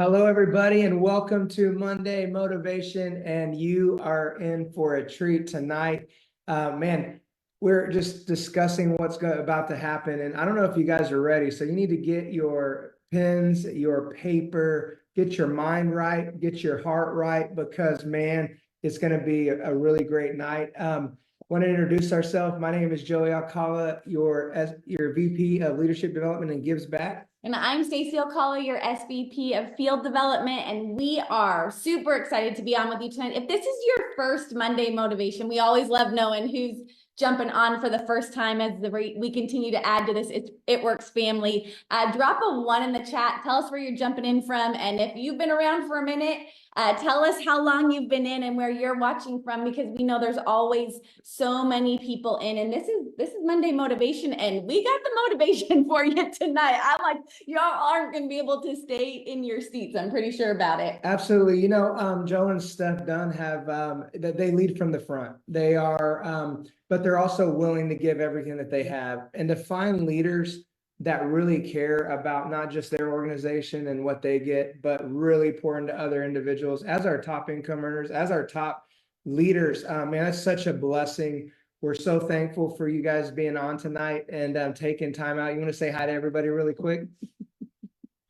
Hello, everybody, and welcome to Monday Motivation. And you are in for a treat tonight. Man, we're just discussing about to happen. And I don't know if you guys are ready. So you need to get your pens, your paper, get your mind right, get your heart right, because, man, it's going to be a really great night. Want to introduce ourselves. My name is Joey Alcala, your VP of Leadership Development and Gives Back. And I'm Stacey Alcala, your SVP of Field Development, and we are super excited to be on with you tonight. If this is your first Monday Motivation, we always love knowing who's jumping on for the first time as we continue to add to this It Works family. Drop a 1 in the chat. Tell us where you're jumping in from, and if you've been around for a minute, tell us how long you've been in and where you're watching from, because we know there's always so many people in, and this is Monday Motivation, and we got the motivation for you tonight. I'm like, y'all aren't going to be able to stay in your seats. I'm pretty sure about it. Absolutely. Joe and Steph Dunn have that they lead from the front. They are, but they're also willing to give everything that they have, and to find leaders that really care about not just their organization and what they get, but really pour into other individuals as our top income earners, as our top leaders. Man, that's such a blessing. We're so thankful for you guys being on tonight and taking time out. You want to say hi to everybody really quick?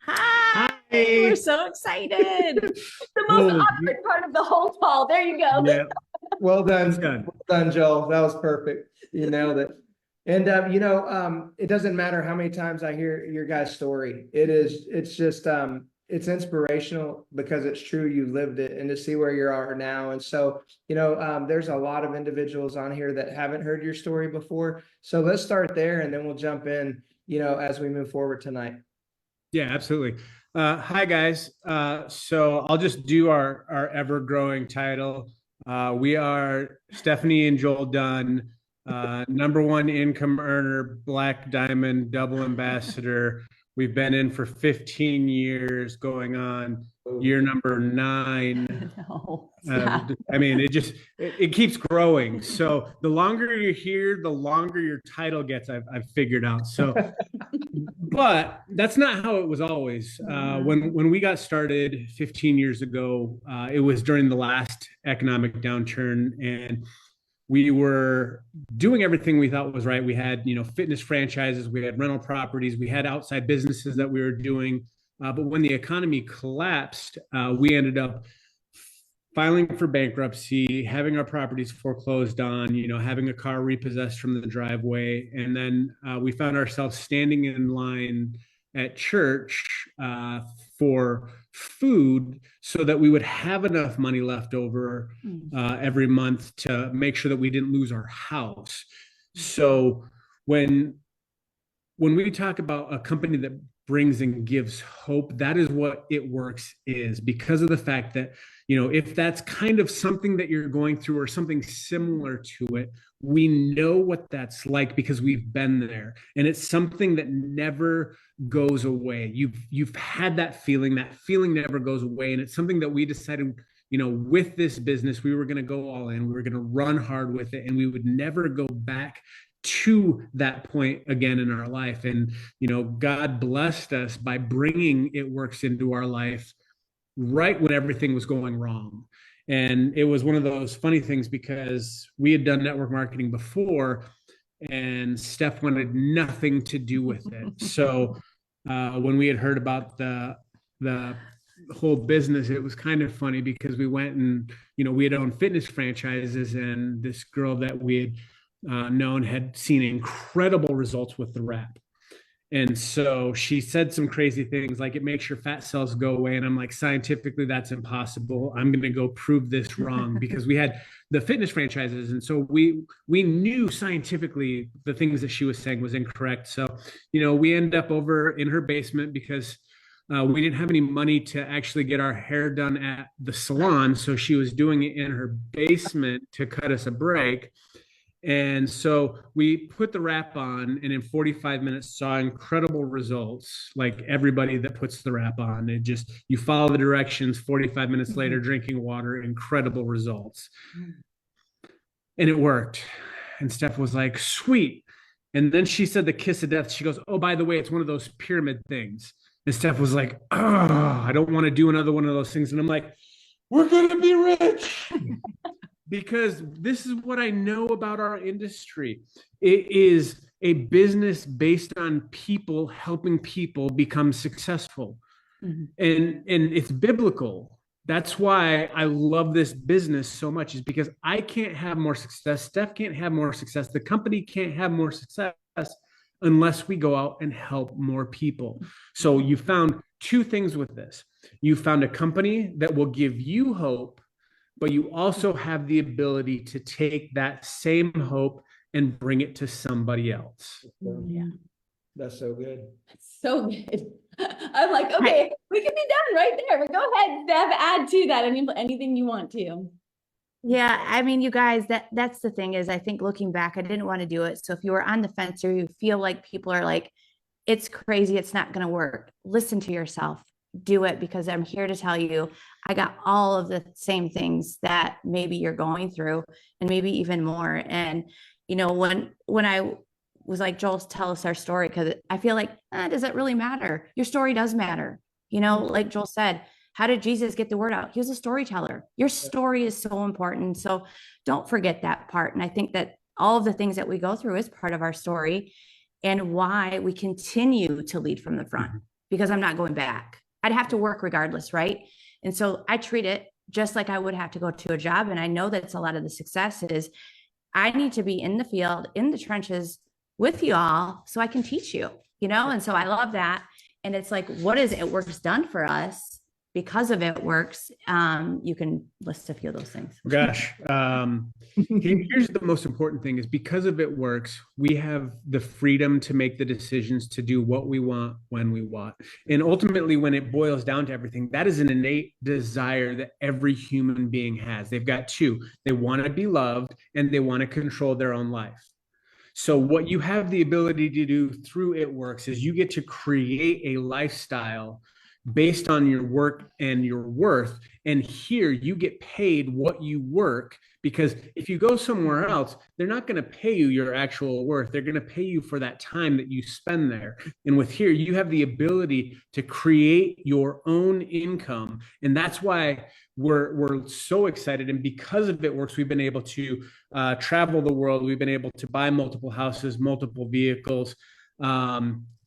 Hi. We're so excited. It's the most awkward part of the whole call. There you go. Yeah. Well done. Well done, Joel. That was perfect. You nailed it. And it doesn't matter how many times I hear your guys' story. It's just it's inspirational because it's true. You lived it, and to see where you are now. And so, there's a lot of individuals on here that haven't heard your story before. So let's start there, and then we'll jump in, as we move forward tonight. Yeah, absolutely. Hi, guys. So I'll just do our ever-growing title. We are Stephanie and Joel Dunn, #1 income earner, Black Diamond, double ambassador. We've been in for 15 years, going on year number 9. No, I mean, it keeps growing. So the longer you're here, the longer your title gets, I've figured out. So, but that's not how it was always. When we got started 15 years ago, it was during the last economic downturn, and we were doing everything we thought was right. We had, fitness franchises, we had rental properties, we had outside businesses that we were doing. But when the economy collapsed, we ended up filing for bankruptcy, having our properties foreclosed on, having a car repossessed from the driveway. And then we found ourselves standing in line at church for food so that we would have enough money left over every month to make sure that we didn't lose our house. So when we talk about a company that brings and gives hope, that is what It Works is, because of the fact that, if that's kind of something that you're going through or something similar to it, we know what that's like because we've been there, and it's something that never goes away. You've had that feeling never goes away. And it's something that we decided, with this business, we were going to go all in, we were going to run hard with it, and we would never go back to that point again in our life. And God blessed us by bringing It Works into our life right when everything was going wrong. And it was one of those funny things because we had done network marketing before, and Steph wanted nothing to do with it. So when we had heard about the whole business, it was kind of funny because we went and we had owned fitness franchises, and this girl that we had known had seen incredible results with the wrap. And so she said some crazy things like, it makes your fat cells go away. And I'm like, scientifically, that's impossible. I'm going to go prove this wrong, because we had the fitness franchises. And so we knew scientifically the things that she was saying was incorrect. So, we ended up over in her basement because we didn't have any money to actually get our hair done at the salon. So she was doing it in her basement to cut us a break. And so we put the wrap on, and in 45 minutes saw incredible results. Like everybody that puts the wrap on, you follow the directions, 45 minutes later, drinking water, incredible results. And it worked. And Steph was like, sweet. And then she said the kiss of death. She goes, oh, by the way, it's one of those pyramid things. And Steph was like, oh, I don't want to do another one of those things. And I'm like, we're going to be rich. Because this is what I know about our industry. It is a business based on people helping people become successful. Mm-hmm. And it's biblical. That's why I love this business so much, is because I can't have more success. Steph can't have more success. The company can't have more success unless we go out and help more people. So you found two things with this. You found a company that will give you hope, but you also have the ability to take that same hope and bring it to somebody else. Yeah. That's so good. So good. I'm like, okay, we can be done right there. But go ahead, Steph, add to that. I mean, anything you want to. Yeah, I mean, you guys, that's the thing is, I think looking back, I didn't want to do it. So if you were on the fence or you feel like people are like, it's crazy, it's not going to work, listen to yourself, do it, because I'm here to tell you, I got all of the same things that maybe you're going through and maybe even more. And, you know, when I was like, Joel, tell us our story, because I feel like, does it really matter? Your story does matter. You know, like Joel said, how did Jesus get the word out? He was a storyteller. Your story is so important. So don't forget that part. And I think that all of the things that we go through is part of our story and why we continue to lead from the front, because I'm not going back. I'd have to work regardless, right? And so I treat it just like I would have to go to a job. And I know that's a lot of the success is I need to be in the field, in the trenches with you all so I can teach you, you know? And so I love that. And it's like, what is it works done for us? Because of it works. You can list a few of those things. Gosh. Here's the most important thing is, because of it works, we have the freedom to make the decisions to do what we want when we want. And ultimately, when it boils down to everything, that is an innate desire that every human being has. They've got two. They want to be loved and they want to control their own life. So what you have the ability to do through It Works is you get to create a lifestyle based on your work and your worth. And here you get paid what you work, because if you go somewhere else, they're not going to pay you your actual worth. They're going to pay you for that time that you spend there. And with here, you have the ability to create your own income. And that's why we're so excited. And because of It Works, we've been able to travel the world. We've been able to buy multiple houses, multiple vehicles,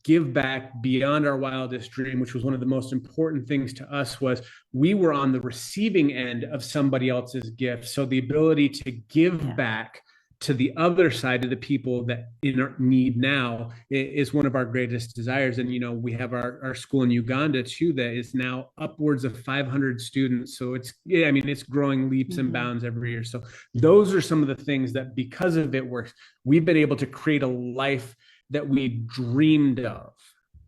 give back beyond our wildest dream, which was one of the most important things to us. Was we were on the receiving end of somebody else's gift. So the ability to give back to the other side of the people that in need now is one of our greatest desires. And, you know, we have our school in Uganda too, that is now upwards of 500 students. So it's growing leaps and bounds every year. So those are some of the things that, because of It Works, we've been able to create a life that we dreamed of.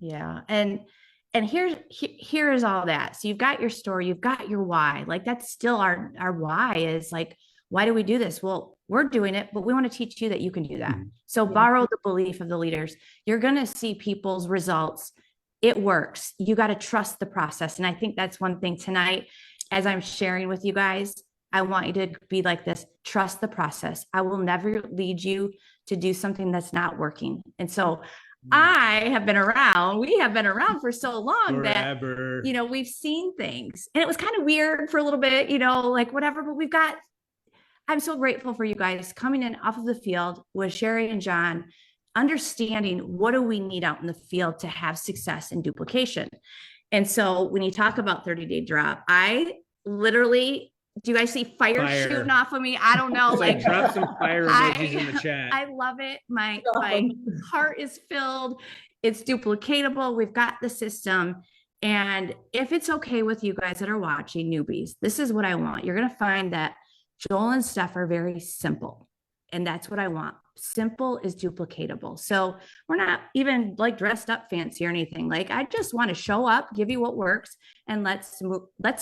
Yeah. And here's all that. So you've got your story, you've got your why. Like, that's still our why is like, why do we do this? Well, we're doing it, but we want to teach you that you can do that. Mm-hmm. So borrow the belief of the leaders. You're going to see people's results. It works. You got to trust the process. And I think that's one thing tonight, as I'm sharing with you guys, I want you to be like this. Trust the process. I will never lead you to do something that's not working. And so we have been around for so long Forever. That, you know, we've seen things, and it was kind of weird for a little bit, you know, like whatever, but I'm so grateful for you guys coming in off of the field with Sherry and John, understanding what do we need out in the field to have success and duplication. And so when you talk about 30-day drop, I literally, do you guys see fire shooting off of me? I don't know. Like drop some fire emojis in the chat. I love it. My heart is filled. It's duplicatable. We've got the system. And if it's okay with you guys that are watching, newbies, this is what I want. You're going to find that Joel and Steph are very simple. And that's what I want. Simple is duplicatable. So we're not even like dressed up fancy or anything. Like, I just want to show up, give you what works, and let's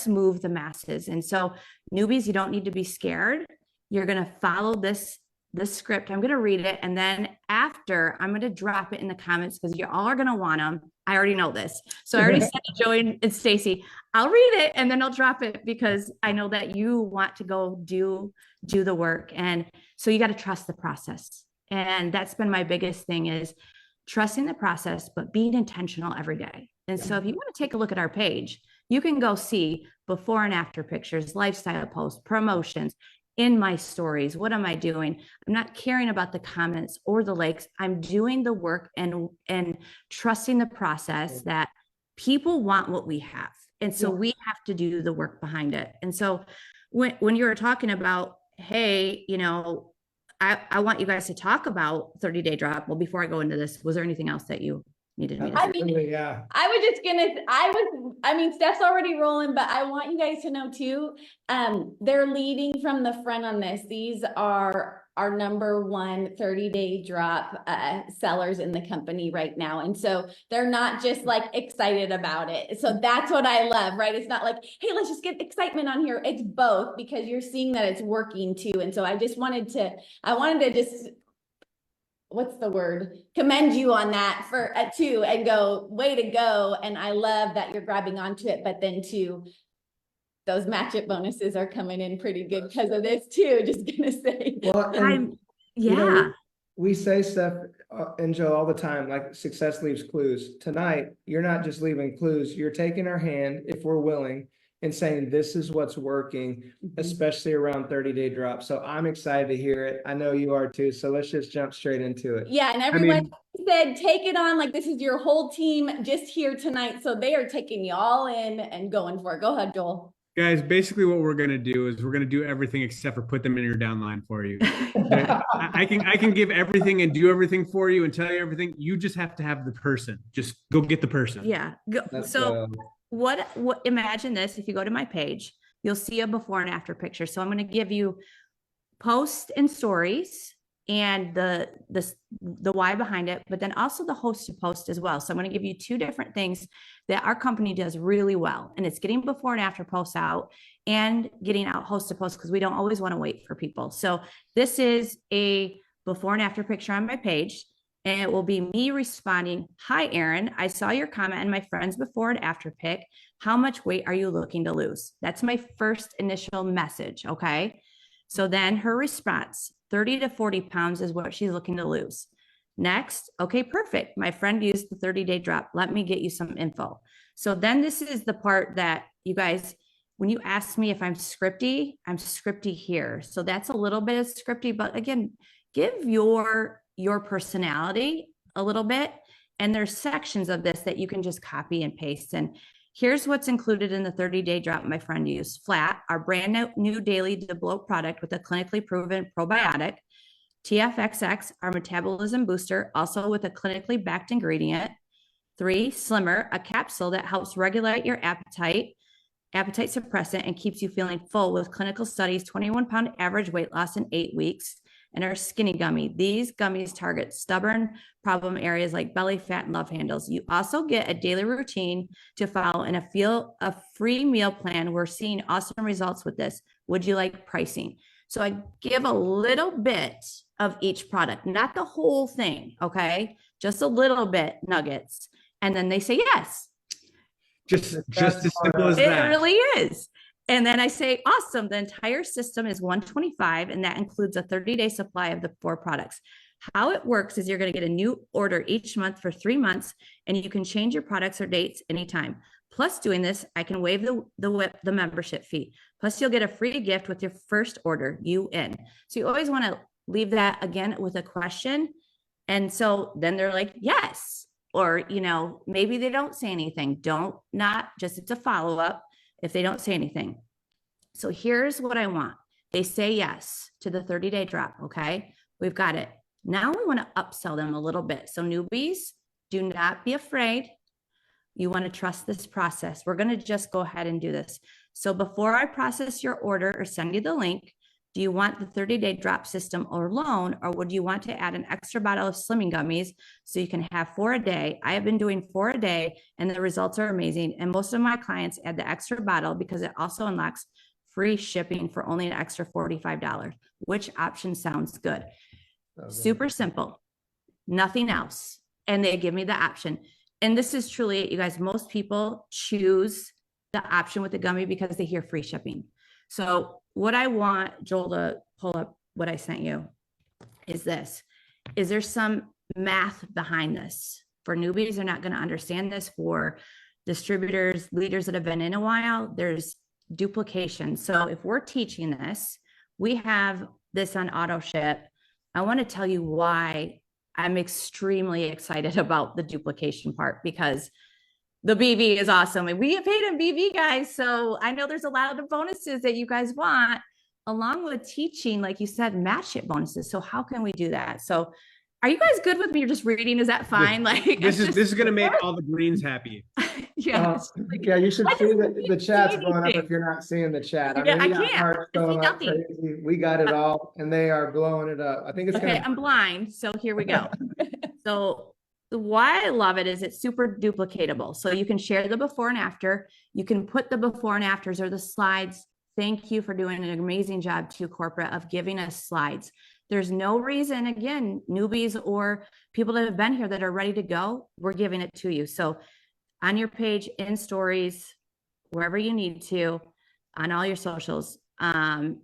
move the masses. And so newbies, you don't need to be scared. You're going to follow this script. I'm going to read it. And then after, I'm going to drop it in the comments, because you all are going to want them. I already know this. So I already said to Joey and Stacy, I'll read it and then I'll drop it, because I know that you want to go do the work. And so you got to trust the process. And that's been my biggest thing, is trusting the process, but being intentional every day. And so if you want to take a look at our page, you can go see before and after pictures, lifestyle posts, promotions, in my stories. What am I doing? I'm not caring about the comments or the likes. I'm doing the work and trusting the process that people want what we have. And so we have to do the work behind it. And so when you were talking about, hey, you know, I want you guys to talk about 30-day drop. Well, before I go into this, was there anything else that you needed me to say? I mean, yeah. I mean, Steph's already rolling, but I want you guys to know too, they're leading from the front on this. These are our number one 30-day drop sellers in the company right now. And so they're not just like excited about it. So that's what I love, right? It's not like, hey, let's just get excitement on here. It's both, because you're seeing that it's working too. And so I wanted to just, what's the word? Commend you on that for too, and go, way to go. And I love that you're grabbing onto it, but then too, those match it bonuses are coming in pretty good because of this too. Just gonna say. Well, and, yeah. you know, we say stuff, and Joe, all the time, like success leaves clues. Tonight, you're not just leaving clues, you're taking our hand, if we're willing, and saying this is what's working, especially around 30-day drop. So I'm excited to hear it. I know you are too. So let's just jump straight into it. Yeah, and everyone said take it on like this is your whole team just here tonight. So they are taking you all in and going for it. Go ahead, Joel. Guys, basically what we're going to do is we're going to do everything except for put them in your downline for you. I can give everything and do everything for you and tell you everything. You just have to have the person. Just go get the person. Yeah. So what imagine this, if you go to my page, you'll see a before and after picture. So I'm going to give you posts and stories and the why behind it, but then also the host to post as well. So I'm going to give you two different things that our company does really well. And it's getting before and after posts out and getting out host to post, because we don't always want to wait for people. So this is a before and after picture on my page. And it will be me responding, hi, Erin, I saw your comment and my friend's before and after pic. How much weight are you looking to lose? That's my first initial message, okay? So then her response, 30 to 40 pounds is what she's looking to lose. Next, okay, perfect. My friend used the 30-day drop. Let me get you some info. So then this is the part that you guys, when you ask me if I'm scripty here. So that's a little bit of scripty, but again, give your personality a little bit. And there's sections of this that you can just copy and paste. And here's what's included in the 30-day drop my friend used. Flat, our brand new daily debloat product with a clinically proven probiotic. TFXX, our metabolism booster, also with a clinically backed ingredient. 3, Slimmer, a capsule that helps regulate your appetite suppressant, and keeps you feeling full with clinical studies, 21-pound average weight loss in 8 weeks. And our skinny gummy. These gummies target stubborn problem areas like belly fat and love handles. You also get a daily routine to follow and a free meal plan. We're seeing awesome results with this. Would you like pricing? So I give a little bit of each product, not the whole thing, okay? Just a little bit, nuggets. And then they say yes. Just as simple as that. It really is. And then I say, awesome, the entire system is $125, and that includes a 30-day supply of the 4 products. How it works is you're going to get a new order each month for 3 months, and you can change your products or dates anytime. Plus, doing this, I can waive the membership fee. Plus, you'll get a free gift with your first order, you in. So you always want to leave that again with a question. And so then they're like, yes. Or, you know, maybe they don't say anything. It's a follow-up if they don't say anything. So here's what I want. They say yes to the 30-day drop, okay? We've got it. Now we want to upsell them a little bit. So newbies, do not be afraid. You want to trust this process. We're going to just go ahead and do this. So before I process your order or send you the link, do you want the 30-day drop system alone, or would you want to add an extra bottle of slimming gummies so you can have 4 a day? I have been doing 4 a day and the results are amazing. And most of my clients add the extra bottle because it also unlocks free shipping for only an extra $45. Which option sounds good? Okay. Super simple, nothing else. And they give me the option. And this is truly it, you guys. Most people choose the option with the gummy because they hear free shipping. So what I want Joel to pull up, what I sent you, is this. Is there some math behind this? For newbies, they're not going to understand this. For distributors, leaders that have been in a while, there's duplication. So if we're teaching this, we have this on auto ship. I want to tell you why I'm extremely excited about the duplication part, because the BV is awesome. And we get paid in BV, guys. So I know there's a lot of bonuses that you guys want, along with teaching, like you said, match it bonuses. So how can we do that? So are you guys good with me? You're just reading. Is that fine? Like this is going to make all the greens happy. Yeah. Yeah, you should see the chat's going up if you're not seeing the chat. I mean, we got hearts going up crazy. We got it all, and they are blowing it up. I think it's okay. I'm blind, so here we go. So why I love it is it's super duplicatable. So you can share the before and after. You can put the before and afters or the slides. Thank you for doing an amazing job too, corporate, of giving us slides. There's no reason, again, newbies or people that have been here that are ready to go, we're giving it to you. So on your page, in stories, wherever you need to, on all your socials, on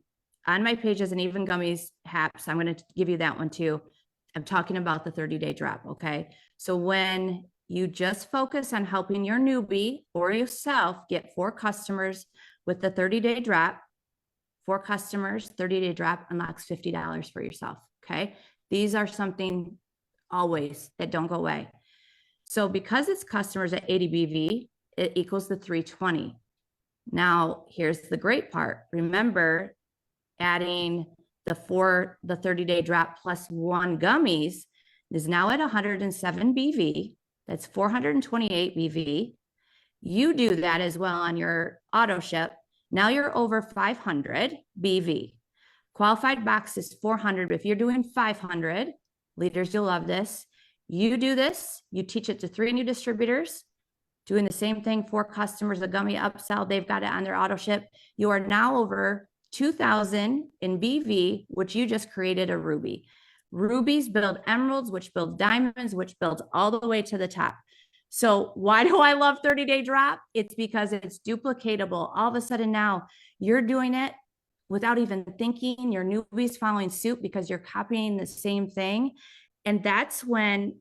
my pages and even gummies haps, I'm going to give you that one too. I'm talking about the 30-day drop. Okay. So when you just focus on helping your newbie or yourself get 4 customers with the 30-day drop, 4 customers, 30-day drop unlocks $50 for yourself. Okay. These are something always that don't go away. So because it's customers at 80 BV, it equals the 320. Now, here's the great part. Remember, adding the 30-day drop plus 1 gummies is now at 107 BV. That's 428 BV. You do that as well on your auto ship. Now you're over 500 BV. Qualified box is 400, but if you're doing 500, leaders, you'll love this. You do this, you teach it to 3 new distributors, doing the same thing, 4 customers, a gummy upsell, they've got it on their auto ship. You are now over 2,000 in BV, which you just created a ruby. Rubies build emeralds, which build diamonds, which builds all the way to the top. So why do I love 30-day drop? It's because it's duplicatable. All of a sudden now you're doing it without even thinking. Your newbies following suit because you're copying the same thing. And that's when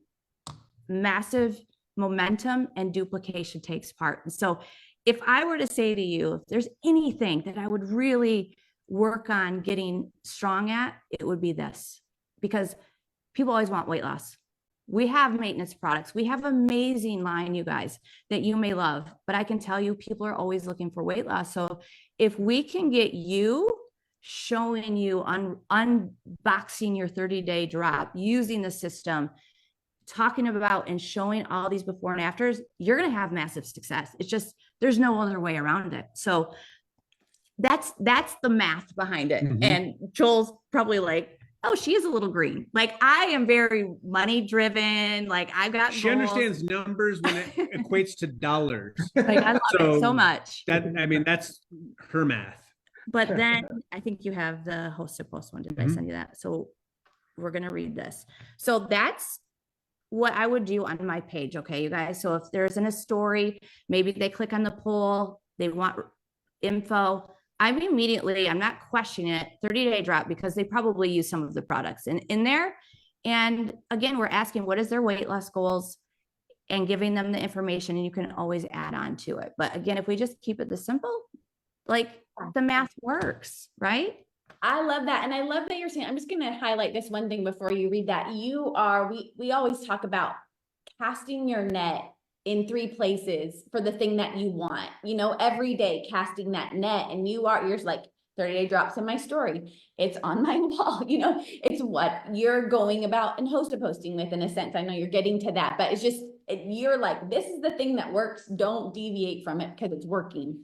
massive momentum and duplication takes part. And so if I were to say to you, if there's anything that I would really work on getting strong at, it would be this, because people always want weight loss. We have maintenance products. We have amazing line, you guys, that you may love, but I can tell you people are always looking for weight loss. So if we can get you showing you unboxing your 30-day drop, using the system, talking about and showing all these before and afters, you're going to have massive success. It's just, there's no other way around it. So that's the math behind it. Mm-hmm. And Joel's probably like, oh, she is a little green. Like I am very money driven. Like I've got she goals. Understands numbers when it equates to dollars. Like I love it so much. That's her math. But then I think you have the hosted post one. Did I send you that? So we're going to read this. So that's what I would do on my page. Okay, you guys. So if there's in a story, maybe they click on the poll, they want info. I'm not questioning it, 30-day drop, because they probably use some of the products in there. And again, we're asking what is their weight loss goals and giving them the information, and you can always add on to it. But again, if we just keep it this simple, like the math works, right? I love that. And I love that you're saying, I'm just going to highlight this one thing before you read that. We always talk about casting your net in 3 places for the thing that you want, every day casting that net, and you're like 30-day drops in my story. It's on my wall, it's what you're going about and posting with, in a sense. I know you're getting to that, but it's just, you're like, this is the thing that works. Don't deviate from it because it's working.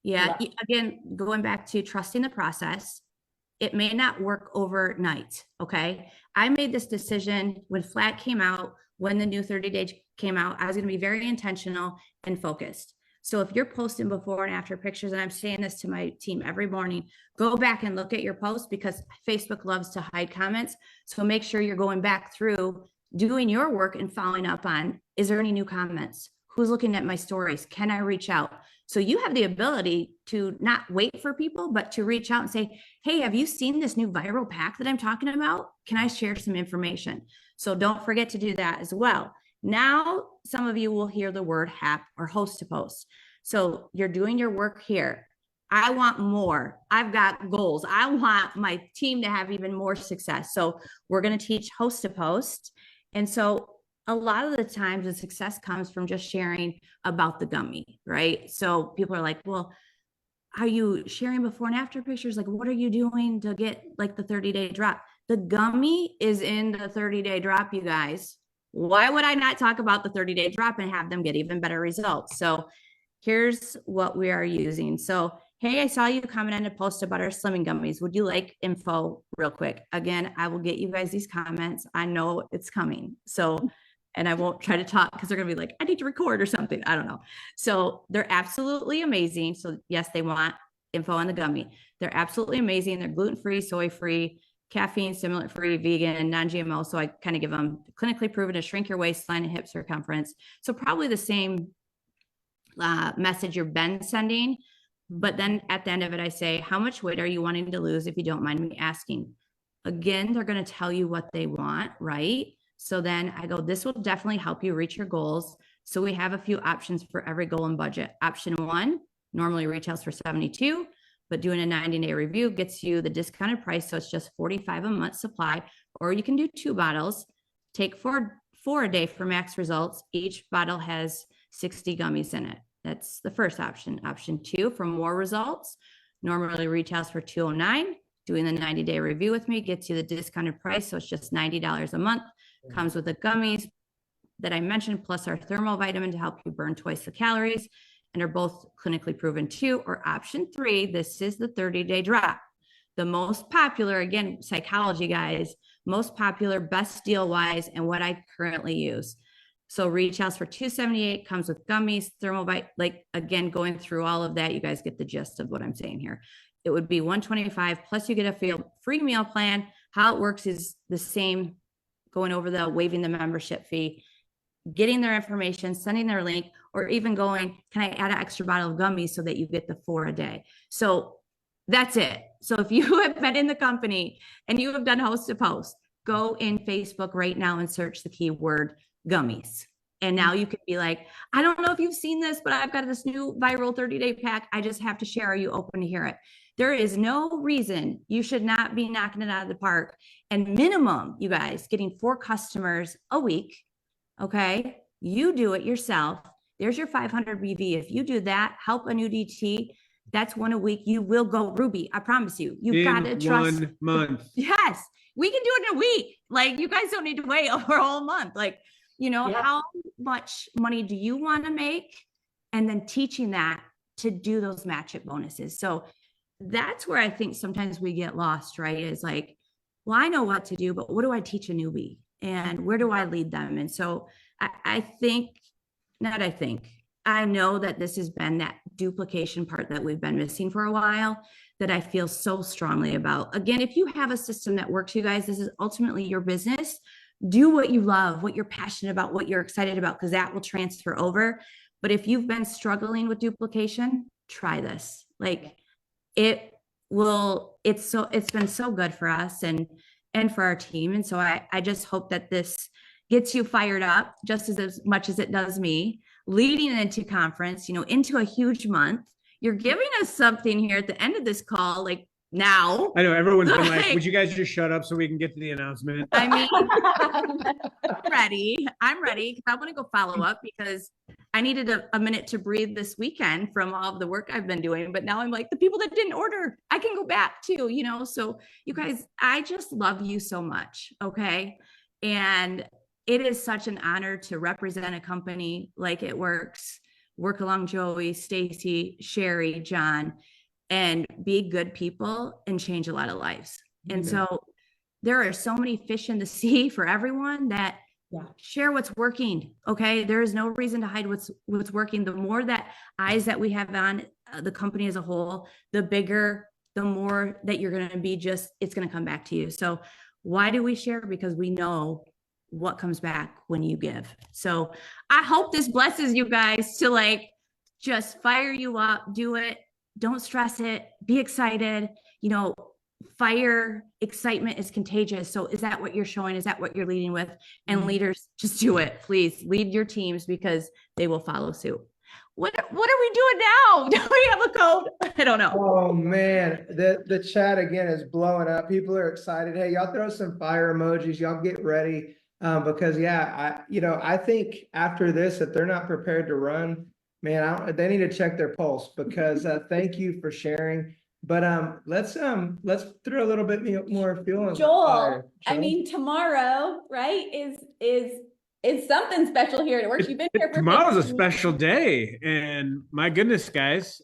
Yeah. Again, going back to trusting the process, it may not work overnight. Okay. I made this decision when Flat came out, when the new 30-day came out, I was going to be very intentional and focused. So if you're posting before and after pictures, and I'm saying this to my team every morning, go back and look at your posts, because Facebook loves to hide comments. So make sure you're going back through, doing your work and following up on, is there any new comments? Who's looking at my stories? Can I reach out? So you have the ability to not wait for people, but to reach out and say, hey, have you seen this new viral pack that I'm talking about? Can I share some information? So don't forget to do that as well. Now, some of you will hear the word HAP or host to post. So you're doing your work here. I want more. I've got goals. I want my team to have even more success. So we're going to teach host to post. And so a lot of the times the success comes from just sharing about the gummy, right? So people are like, well, are you sharing before and after pictures? Like, what are you doing to get like the 30-day drop? The gummy is in the 30-day drop, you guys. Why would I not talk about the 30-day drop and have them get even better results? So here's what we are using. So, hey, I saw you comment on a post about our slimming gummies. Would you like info real quick? Again, I will get you guys these comments. I know it's coming. So, and I won't try to talk because they're going to be like, I need to record or something. I don't know. So they're absolutely amazing. So yes, they want info on the gummy. They're absolutely amazing. They're gluten-free, soy-free, caffeine, stimulant-free, vegan, non-GMO. So I kind of give them clinically proven to shrink your waistline and hip circumference. So probably the same message you've been sending. But then at the end of it, I say, how much weight are you wanting to lose if you don't mind me asking? Again, they're going to tell you what they want, right? So then I go, this will definitely help you reach your goals. So we have a few options for every goal and budget. Option 1 normally retails for $72, but doing a 90-day review gets you the discounted price. So it's just $45 a month supply, or you can do 2 bottles, take four a day for max results. Each bottle has 60 gummies in it. That's the first option. Option 2 for more results normally retails for $209. Doing the 90-day review with me gets you the discounted price. So it's just $90 a month. Comes with the gummies that I mentioned, plus our thermal vitamin to help you burn twice the calories, and are both clinically proven too. Or option 3, this is the 30-day drop. The most popular, again, psychology guys, most popular, best deal wise, and what I currently use. So retails for $278, comes with gummies, thermal vitamin, like again, going through all of that, you guys get the gist of what I'm saying here. It would be $125, plus you get a free meal plan. How it works is the same, going over the waiving the membership fee, getting their information, sending their link, or even going, can I add an extra bottle of gummies so that you get the 4 a day? So that's it. So if you have been in the company and you have done host to post, go in Facebook right now and search the keyword gummies. And now you can be like, I don't know if you've seen this, but I've got this new viral 30-day pack. I just have to share. Are you open to hear it? There is no reason you should not be knocking it out of the park. And minimum, you guys, getting 4 customers a week. Okay. You do it yourself. There's your 500 BV. If you do that, help a new DT, that's 1 a week. You will go Ruby. I promise you. You've got to trust. 1 month. Yes. We can do it in a week. Like, you guys don't need to wait over a whole month. Like, you know, how much money do you want to make? And then teaching that to do those match it bonuses. So that's where I think sometimes we get lost, right? Is like, well, I know what to do, but what do I teach a newbie? And where do I lead them? And so I know that this has been that duplication part that we've been missing for a while, that I feel so strongly about. Again, if you have a system that works, you guys, this is ultimately your business. Do what you love, what you're passionate about, what you're excited about, because that will transfer over. But if you've been struggling with duplication, try this. Like, it will, it's been so good for us and for our team. And so I just hope that this gets you fired up just as much as it does me, leading into conference, you know, into a huge month. You're giving us something here at the end of this call, like now. I know everyone's been like, would you guys just shut up so we can get to the announcement? I mean, I'm ready. I want to go follow up because I needed a minute to breathe this weekend from all of the work I've been doing. But now I'm like, the people that didn't order, I can go back to, you know. So you guys, I just love you so much. Okay. And it is such an honor to represent a company like It Works, work along Joey, Stacy, Sherry, John, and be good people and change a lot of lives. And so there are so many fish in the sea for everyone that share what's working. Okay. There is no reason to hide what's working. The more that eyes that we have on the company as a whole, the bigger, the more that you're going to be it's going to come back to you. So why do we share? Because we know what comes back when you give. So I hope this blesses you guys to like, just fire you up, do it. Don't stress it. Be excited. You know, fire excitement is contagious. So is that what you're showing? Is that what you're leading with? And leaders, just do it. Please lead your teams because they will follow suit. What are we doing now? Do we have a code? I don't know. Oh man, the chat again is blowing up. People are excited. Hey, y'all throw some fire emojis. Y'all get ready. Because yeah, I think after this, if they're not prepared to run, man, they need to check their pulse because thank you for sharing. But let's throw a little bit more fuel on the Joel, fire. I mean, tomorrow, right, is something special here at work. You've been here for Tomorrow's a 15 special years. day, and my goodness, guys,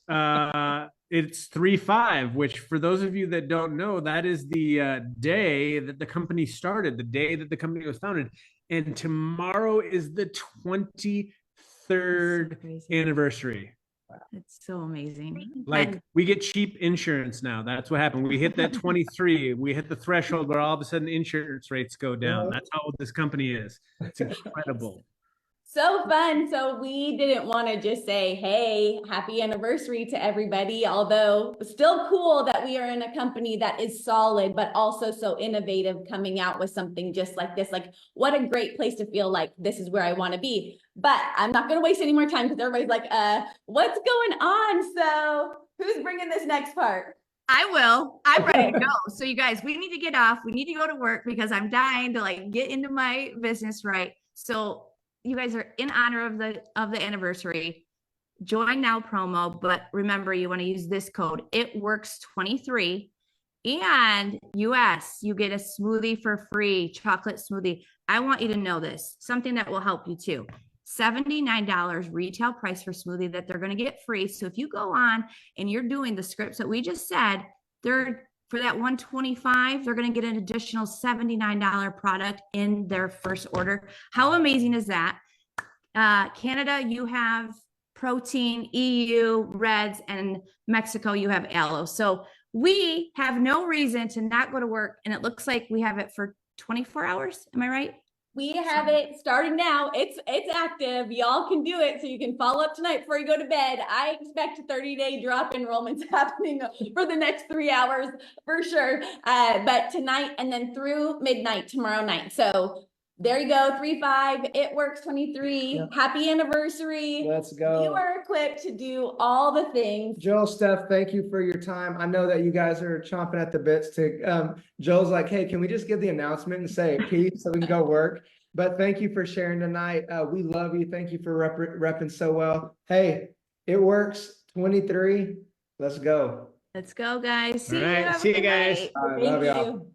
it's 3/5, which for those of you that don't know, that is the day that the company started, the day that the company was founded, and tomorrow is the 23rd anniversary. It's so amazing. Like And we get cheap insurance now. That's what happened. We hit that 23. We hit the threshold where all of a sudden insurance rates go down. That's how old this company is. It's incredible. So fun. So we didn't want to just say, hey, happy anniversary to everybody, although still cool that we are in a company that is solid, but also so innovative, coming out with something just like this. Like, what a great place to feel like this is where I want to be. But I'm not going to waste any more time because everybody's like, what's going on? So who's bringing this next part? I will. I'm ready to go. So you guys, we need to get off. We need to go to work because I'm dying to like get into my business right. So you guys are in honor of the anniversary. Join now promo, but remember you want to use this code. It works 23 and US, you get a smoothie for free, chocolate smoothie. I want you to know this, something that will help you too. $79 retail price for smoothie that they're going to get free. So if you go on and you're doing the scripts that we just said, they're for that 125, they're going to get an additional $79 product in their first order. How amazing is that? Canada, you have protein, EU, Reds, and Mexico, you have aloe. So we have no reason to not go to work. And it looks like we have it for 24 hours. Am I right? We have it starting now. It's active. Y'all can do it. So you can follow up tonight before you go to bed. I expect a 30-day drop enrollments happening for the next 3 hours for sure. But tonight and then through midnight tomorrow night. So there you go. 3/5. It works 23. Yep. Happy anniversary. Let's go. You are equipped to do all the things. Joel, Steph, thank you for your time. I know that you guys are chomping at the bits to, Joel's like, hey, can we just give the announcement and say peace so we can go work? But thank you for sharing tonight. We love you. Thank you for repping so well. Hey, it works. 23. Let's go. Let's go, guys. All right. See you guys. All right, Thank love y'all. you.